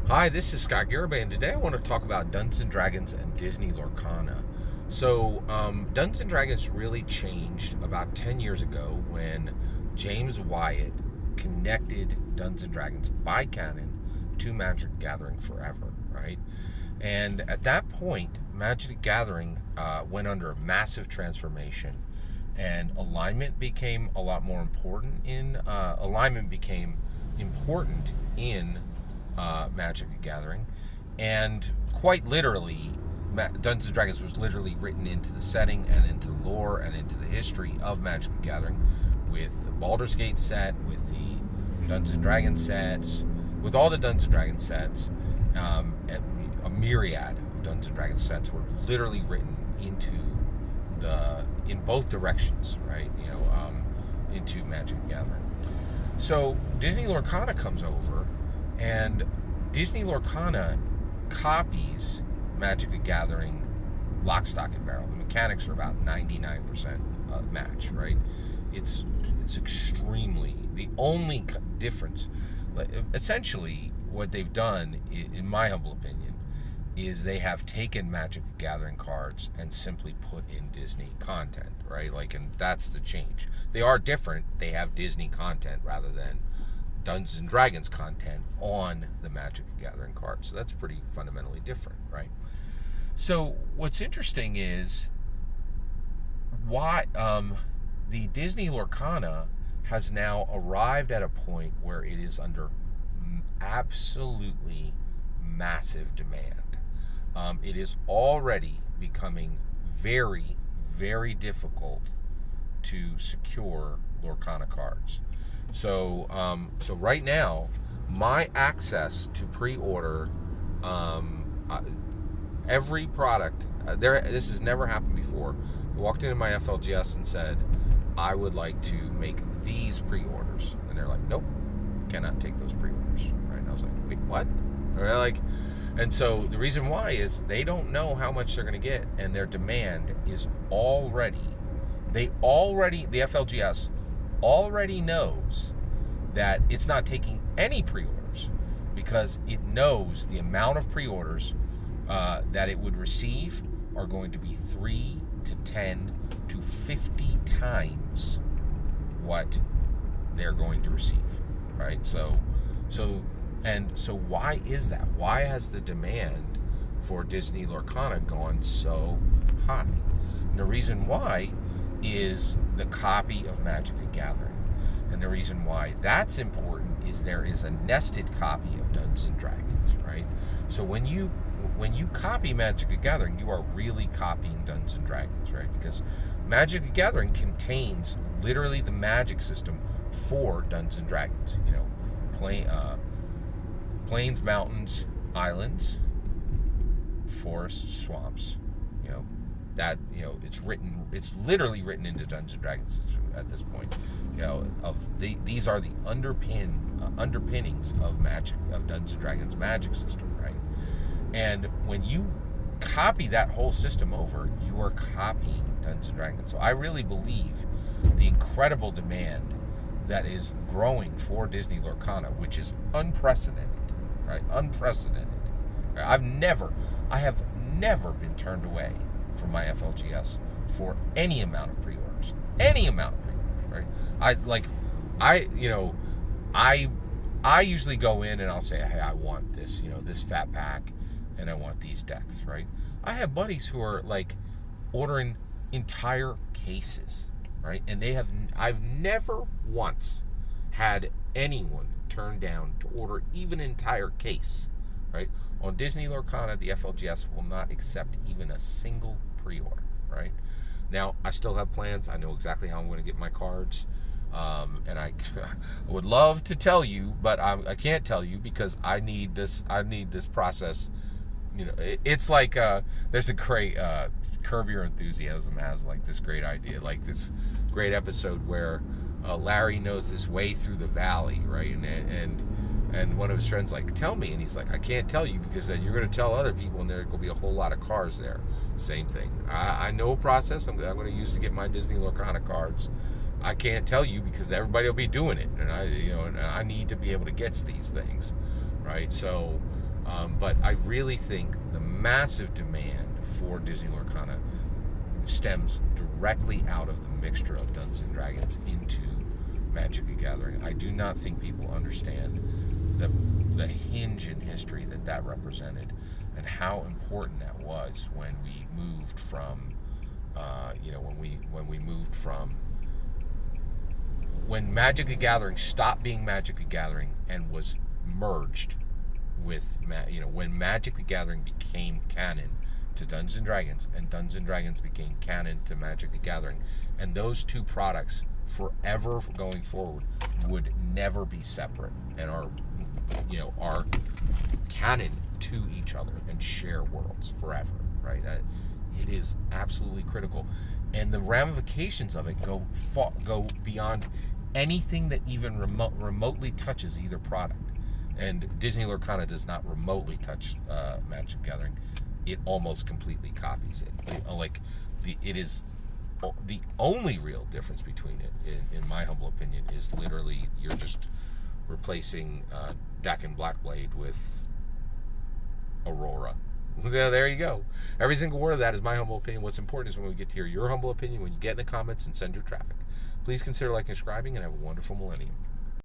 Hi, this is Scott Garibay, and today I want to talk about Dungeons and Dragons and Disney Lorcana. So, Dungeons and Dragons really changed about 10 years ago when James Wyatt connected Dungeons and Dragons by canon to Magic the Gathering forever, right? And at that point, Magic the Gathering went under a massive transformation, and alignment became a lot more important. Alignment became important in Magic the Gathering, and quite literally, Dungeons and Dragons was literally written into the setting and into the lore and into the history of Magic the Gathering, with the Baldur's Gate set, with the Dungeons and Dragons sets, with all the Dungeons and Dragons sets. A myriad of Dungeons and Dragons sets were literally written in both directions, right? Into Magic the Gathering. So Disney Lorcana comes over, and Disney Lorcana copies Magic the Gathering lock, stock, and barrel. The mechanics are about 99% match, right? It's extremely, the only difference, essentially what they've done, in my humble opinion, is they have taken Magic the Gathering cards and simply put in Disney content, right? And that's the change. They are different. They have Disney content rather than Dungeons and Dragons content on the Magic the Gathering cards. So that's pretty fundamentally different, right? So what's interesting is why the Disney Lorcana has now arrived at a point where it is under absolutely massive demand. It is already becoming very, very difficult to secure Lorcana cards. So right now, my access to pre-order every product, this has never happened before. I walked into my FLGS and said, I would like to make these pre-orders. And they're like, nope, cannot take those pre-orders. Right? And I was like, wait, what? And so the reason why is they don't know how much they're going to get, and their demand is the FLGS already knows that it's not taking any pre-orders because it knows the amount of pre-orders that it would receive are going to be 3 to 10 to 50 times what they're going to receive, right? So why is that? Why has the demand for Disney Lorcana gone so high? And the reason why is the copy of Magic the Gathering. And the reason why that's important is there is a nested copy of Dungeons and Dragons, right? So when you copy Magic the Gathering, you are really copying Dungeons and Dragons, right? Because Magic the Gathering contains literally the magic system for Dungeons and Dragons. Plains, mountains, islands, forests, swamps. It's literally written into Dungeons and Dragons at this point. These are the underpinnings of Dungeons and Dragons magic system, right? And when you copy that whole system over, you are copying Dungeons and Dragons. So I really believe the incredible demand that is growing for Disney Lorcana, which is unprecedented, right? Unprecedented. I have never been turned away from my FLGS for any amount of pre-orders. Right? I usually go in and I'll say, hey, I want this, this fat pack, and I want these decks, right? I have buddies who are ordering entire cases, right? And I've never once had anyone turn down to order even an entire case, right? On Disney Lorcana, the FLGS will not accept even a single pre-order, right? Now, I still have plans. I know exactly how I'm going to get my cards. And I would love to tell you, but I can't tell you because I need this process. It's like there's a great Curb Your Enthusiasm has this great idea, this great episode where Larry knows this way through the valley, right? And one of his friends tell me, and he's like, I can't tell you because then you're going to tell other people, and there's going to be a whole lot of cars there. Same thing. I know a process I'm going to use to get my Disney Lorcana cards. I can't tell you because everybody will be doing it, and I need to be able to get these things, right? So But I really think the massive demand for Disney Lorcana stems directly out of the mixture of Dungeons and Dragons into Magic the Gathering. I do not think people understand the hinge in history that represented, and how important that was when we moved from, when Magic the Gathering stopped being Magic the Gathering and was merged with, when Magic the Gathering became canon to Dungeons and Dragons, and Dungeons and Dragons became canon to Magic the Gathering, and those two products forever going forward would never be separate, and are canon to each other and share worlds forever, right? It is absolutely critical, and the ramifications of it go beyond anything that even remotely touches either product. And Disney Lorcana does not remotely touch Magic the Gathering. It almost completely copies it. It is the only real difference between it, in my humble opinion, is literally you're just replacing Dakin Blackblade with Aurora. There you go. Every single word of that is my humble opinion. What's important is when we get to hear your humble opinion, when you get in the comments and send your traffic. Please consider liking and subscribing, and have a wonderful millennium.